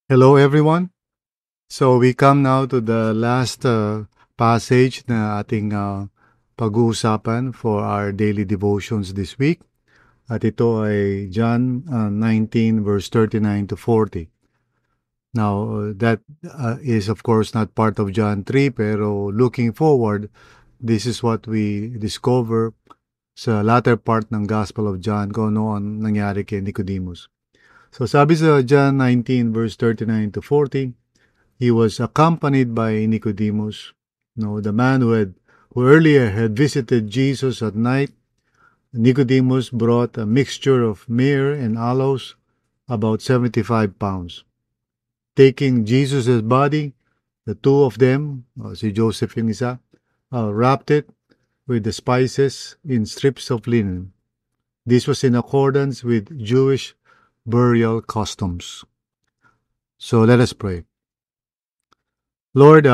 Hello everyone. So we come now to the last passage na ating pag-uusapan for our daily devotions this week. At ito ay John 19 verse 39 to 40. Now that is of course not part of John 3 pero looking forward, this is what we discover sa latter part ng Gospel of John kung ano ang nangyari kay Nicodemus. So sabi sa John 19 verse 39 to 40, he was accompanied by Nicodemus, the man who earlier had visited Jesus at night. Nicodemus brought a mixture of myrrh and aloes, about 75 pounds. Taking Jesus' body, the two of them, si Joseph yung isa, wrapped it with the spices in strips of linen. This was in accordance with Jewish burial customs. So let us pray. Lord,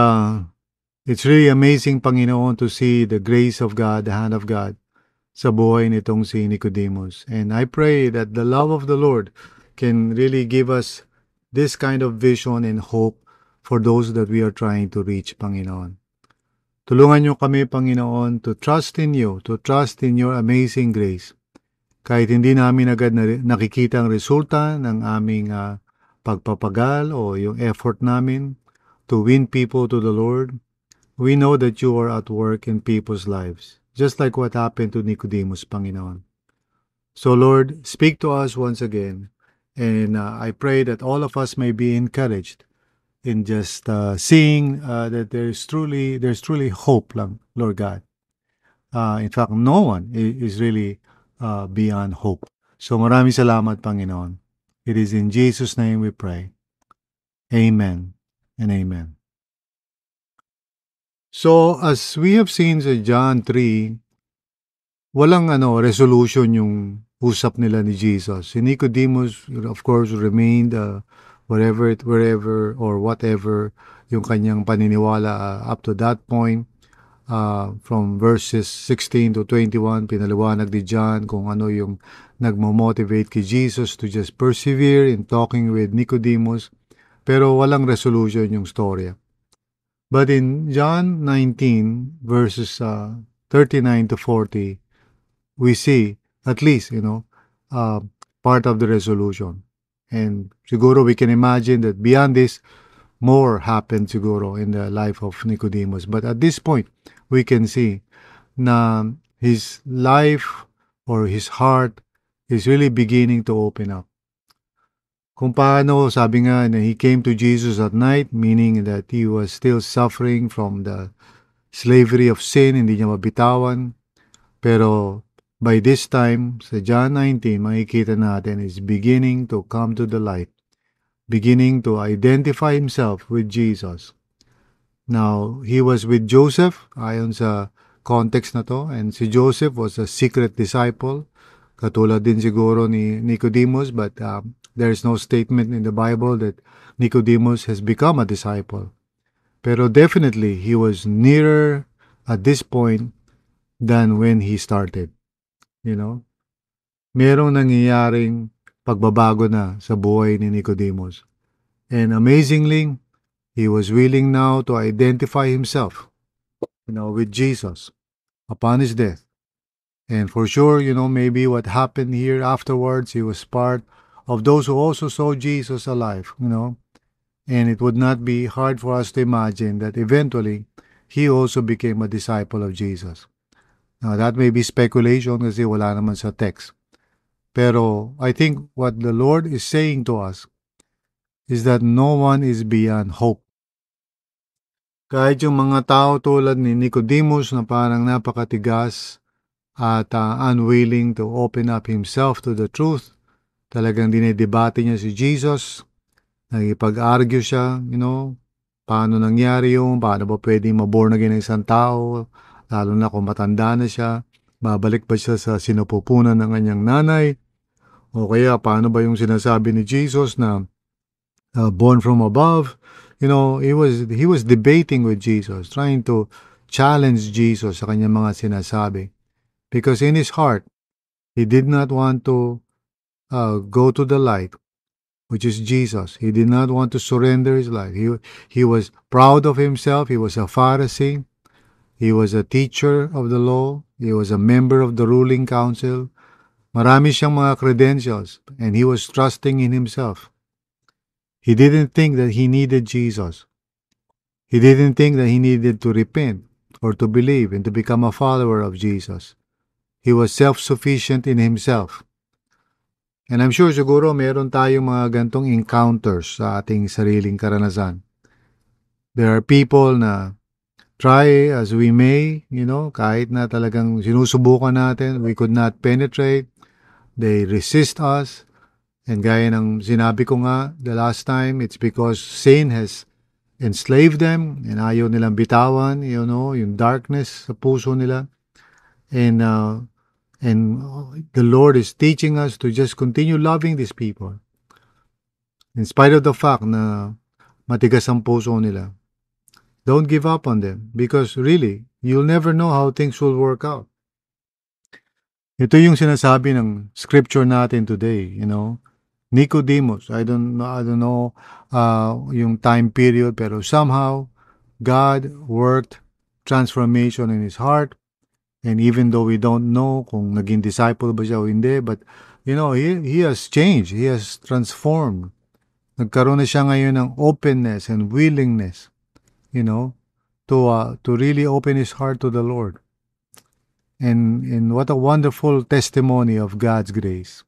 it's really amazing, Panginoon, to see the grace of God, the hand of God, sa buhay nitong si Nicodemus. And I pray that the love of the Lord can really give us this kind of vision and hope for those that we are trying to reach, Panginoon. Tulungan niyo kami, Panginoon, to trust in you, to trust in your amazing grace. Kahit hindi namin agad nakikita ang resulta ng aming pagpapagal o yung effort namin to win people to the Lord, we know that you are at work in people's lives, just like what happened to Nicodemus, Panginoon. So Lord, speak to us once again, and I pray that all of us may be encouraged in just seeing that there's truly hope lang, Lord God. In fact, no one is really beyond hope. So maraming salamat, Panginoon. It is in Jesus' name we pray. Amen and amen. So, as we have seen sa John 3, walang resolution yung usap nila ni Jesus. Si Nicodemus, of course, remained wherever or whatever yung kanyang paniniwala up to that point. From verses 16 to 21, pinaliwanag ni John kung ano yung nagmo-motivate kay Jesus to just persevere in talking with Nicodemus. Pero walang resolution yung storya. But in John 19, verses 39 to 40, we see at least, part of the resolution. And siguro we can imagine that beyond this, more happened siguro in the life of Nicodemus. But at this point, we can see na his life or his heart is really beginning to open up. Kung paano, sabi nga na he came to Jesus at night, meaning that he was still suffering from the slavery of sin, hindi niya mabitawan. Pero by this time, sa John 19, makikita natin is beginning to come to the light, beginning to identify himself with Jesus. Now, he was with Joseph, ayon sa context na to, and si Joseph was a secret disciple, katulad din siguro ni Nicodemus, but there is no statement in the Bible that Nicodemus has become a disciple. Pero definitely, he was nearer at this point than when he started. Merong nangyayaring pagbabago na sa buhay ni Nicodemus. And amazingly, he was willing now to identify himself, with Jesus upon his death. And for sure, maybe what happened here afterwards, he was part of those who also saw Jesus alive, And it would not be hard for us to imagine that eventually, he also became a disciple of Jesus. Now, that may be speculation kasi wala naman sa text. Pero I think what the Lord is saying to us is that no one is beyond hope. Kahit yung mga tao tulad ni Nicodemus na parang napakatigas at unwilling to open up himself to the truth, talagang dinedebate niya si Jesus, nagipag-argue siya, paano nangyari yung, paano ba pwedeng maborn again ng isang tao, lalo na kung matanda na siya, babalik ba siya sa sinupupunan ng kanyang nanay, o kaya paano ba yung sinasabi ni Jesus na born from above. He was debating with Jesus, trying to challenge Jesus sa kanyang mga sinasabi. Because in his heart, he did not want to go to the light which is Jesus. He did not want to surrender his life. He was proud of himself. He was a Pharisee. He was a teacher of the law. He was a member of the ruling council. Marami siyang mga credentials, and he was trusting in himself. He didn't think that he needed Jesus. He didn't think that he needed to repent or to believe and to become a follower of Jesus. He was self-sufficient in himself. And I'm sure siguro meron tayong mga gantong encounters sa ating sariling karanasan. There are people na try as we may, kahit na talagang sinusubukan natin, we could not penetrate. They resist us. And gaya ng sinabi ko nga the last time, it's because sin has enslaved them and ayaw nilang bitawan, yung darkness sa puso nila. And the Lord is teaching us to just continue loving these people. In spite of the fact na matigas ang puso nila. Don't give up on them because really, you'll never know how things will work out. Ito yung sinasabi ng scripture natin today, Nicodemus, I don't know yung time period, pero somehow God worked transformation in his heart. And even though we don't know kung naging disciple ba siya o hindi, but he has changed. He has transformed. Nagkaroon na siya ngayon ng openness and willingness, to really open his heart to the Lord. And what a wonderful testimony of God's grace.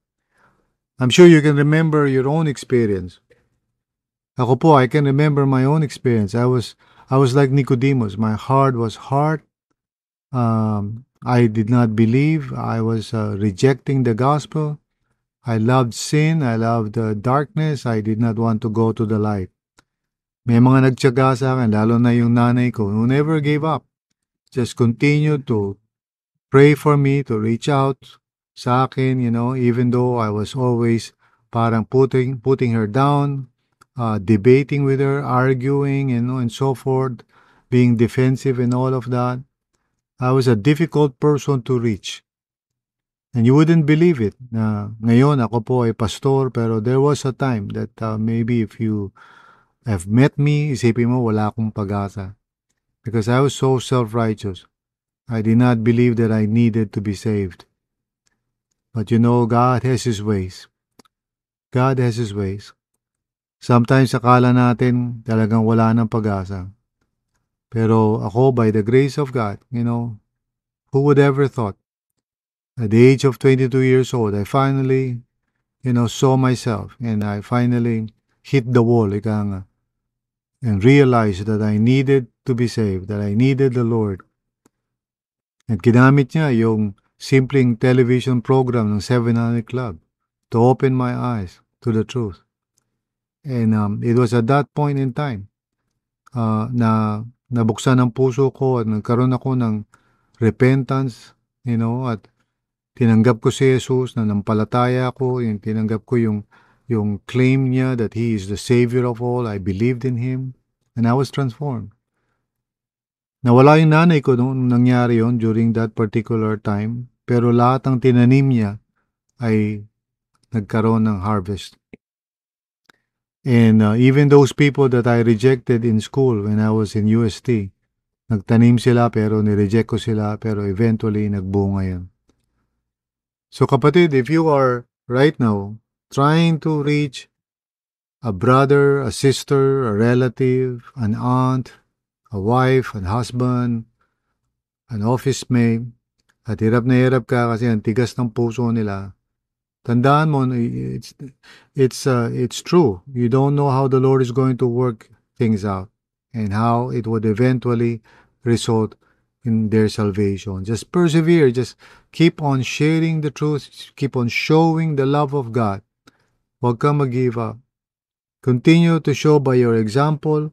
I'm sure you can remember your own experience. Ako po, I can remember my own experience. I was like Nicodemus. My heart was hard. I did not believe. I was rejecting the gospel. I loved sin. I loved darkness. I did not want to go to the light. May mga nagtiyaga sa akin, lalo na yung nanay ko, who never gave up. Just continued to pray for me, to reach out sa akin, even though I was always parang putting her down, debating with her, arguing, and so forth, being defensive and all of that. I was a difficult person to reach. And you wouldn't believe it na ngayon ako po ay pastor, pero there was a time that maybe if you have met me, isipin mo wala akong pag-asa. Because I was so self-righteous. I did not believe that I needed to be saved. But God has His ways. God has His ways. Sometimes akala natin talagang wala ng pag-asa. Pero ako, by the grace of God, who would ever thought? At the age of 22 years old, I finally, saw myself and I finally hit the wall, ika nga, and realized that I needed to be saved, that I needed the Lord. At ginamit niya yung simpleng television program ng 700 Club to open my eyes to the truth. And it was at that point in time na nabuksan ang puso ko at nagkaroon ako ng repentance, at tinanggap ko si Jesus, na nampalataya ko, tinanggap ko yung claim niya that He is the Savior of all. I believed in Him and I was transformed. Nawala yung nanay ko nung nangyari yon during that particular time, pero lahat ng tinanim niya ay nagkaroon ng harvest. And even those people that I rejected in school when I was in UST, nagtanim sila pero nireject ko sila, pero eventually nagbunga yun. So kapatid, if you are right now trying to reach a brother, a sister, a relative, an aunt, a wife, an husband, an office mate, at hirap na hirap ka kasi ang tigas ng puso nila, tandaan mo, it's true. You don't know how the Lord is going to work things out and how it would eventually result in their salvation. Just persevere. Just keep on sharing the truth. Keep on showing the love of God. Huwag kang mag-give up. Continue to show by your example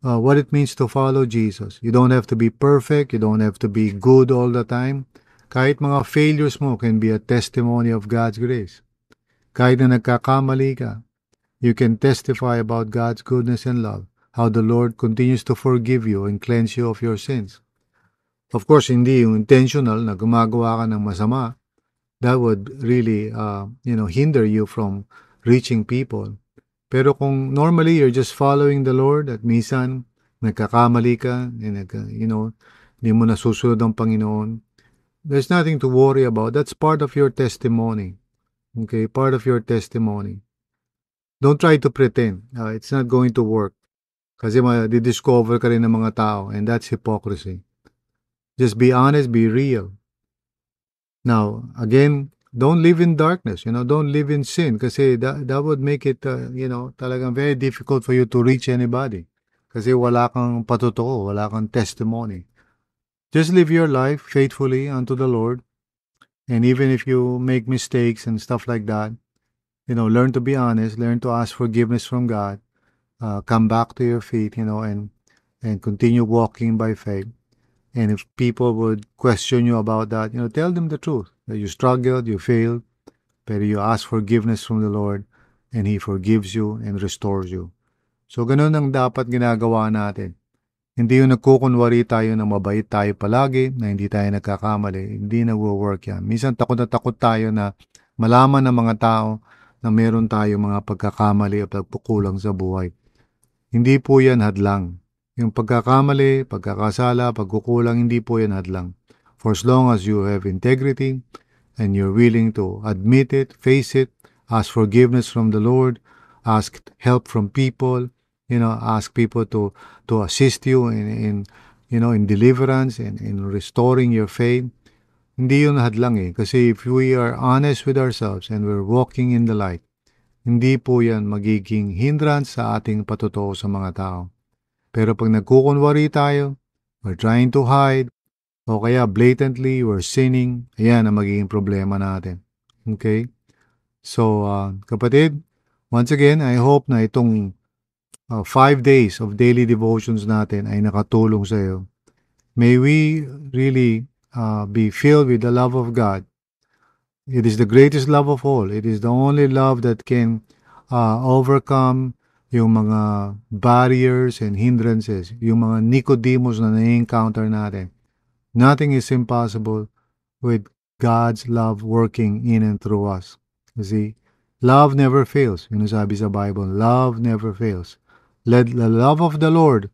what it means to follow Jesus. You don't have to be perfect. You don't have to be good all the time. Kahit mga failures mo can be a testimony of God's grace. Kahit na nagkakamali ka, you can testify about God's goodness and love, how the Lord continues to forgive you and cleanse you of your sins. Of course, hindi yung intentional na gumagawa ka ng masama. That would really, hinder you from reaching people. Pero kung normally you're just following the Lord at minsan nagkakamali ka, hindi mo nasusunod ang Panginoon, there's nothing to worry about. That's part of your testimony. Okay, part of your testimony. Don't try to pretend. It's not going to work. Kasi ma-discover ka rin ng mga tao, and that's hypocrisy. Just be honest, be real. Now, again, don't live in darkness. Don't live in sin kasi that would make it, talagang very difficult for you to reach anybody. Kasi wala kang patotoo, wala kang testimony. Just live your life faithfully unto the Lord. And even if you make mistakes and stuff like that, learn to be honest, learn to ask forgiveness from God, come back to your feet, and continue walking by faith. And if people would question you about that, tell them the truth, that you struggled, you failed, but you ask forgiveness from the Lord, and He forgives you and restores you. So, ganun ang dapat ginagawa natin. Hindi yung nagkukunwari tayo na mabait tayo palagi, na hindi tayo nagkakamali. Hindi nagwo-work yan. Minsan takot na takot tayo na malaman ng mga tao na meron tayo mga pagkakamali o pagkukulang sa buhay. Hindi po yan hadlang. Yung pagkakamali, pagkakasala, pagkukulang, hindi po yan hadlang. For as long as you have integrity and you're willing to admit it, face it, ask forgiveness from the Lord, ask help from people, ask people to assist you in deliverance and in restoring your faith. Hindi yun hadlang kasi if we are honest with ourselves and we're walking in the light, hindi po yan magiging hindrance sa ating patotoo sa mga tao. Pero pag nagkukunwari tayo, we're trying to hide, o kaya blatantly we're sinning, ayan ang magiging problema natin. Okay? So, kapatid, once again, I hope na itong 5 days of daily devotions natin ay nakatulong sa iyo. May we really be filled with the love of God. It is the greatest love of all. It is the only love that can overcome yung mga barriers and hindrances, yung mga Nicodemus na na-encounter natin. Nothing is impossible with God's love working in and through us. You see, love never fails. Yun ang sabi sa Bible, love never fails. Let the love of the Lord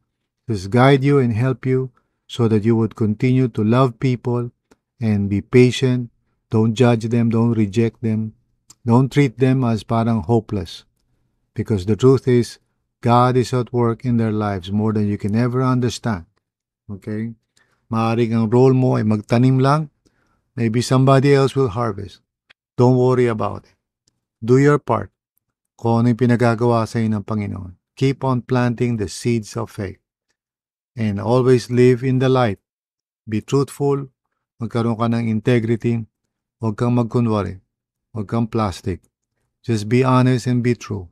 just guide you and help you so that you would continue to love people and be patient. Don't judge them. Don't reject them. Don't treat them as parang hopeless. Because the truth is, God is at work in their lives more than you can ever understand. Okay? Maaaring ang role mo ay magtanim lang. Maybe somebody else will harvest. Don't worry about it. Do your part. Kung ano yung pinagagawa sa inyo ng Panginoon. Keep on planting the seeds of faith. And always live in the light. Be truthful. Magkaroon ka ng integrity. Huwag kang magkunwari. Huwag kang plastic. Just be honest and be true.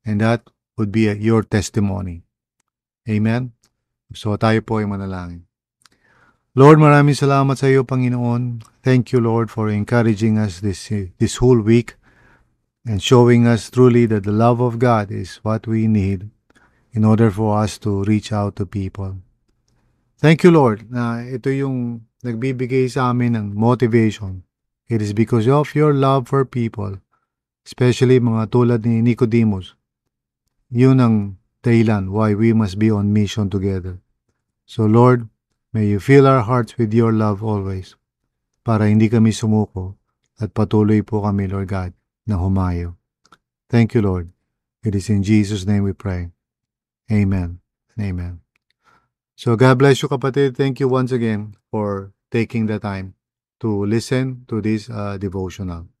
And that would be your testimony. Amen? So tayo po ay manalangin. Lord, maraming salamat sa iyo, Panginoon. Thank you, Lord, for encouraging us this whole week and showing us truly that the love of God is what we need in order for us to reach out to people. Thank you, Lord, na ito yung nagbibigay sa amin ng motivation. It is because of your love for people, especially mga tulad ni Nicodemus. Yun ang dahilan why we must be on mission together. So, Lord, may you fill our hearts with your love always para hindi kami sumuko at patuloy po kami, Lord God, na humayo. Thank you, Lord. It is in Jesus' name we pray. Amen and amen. So God bless you, kapatid. Thank you once again for taking the time to listen to this devotional.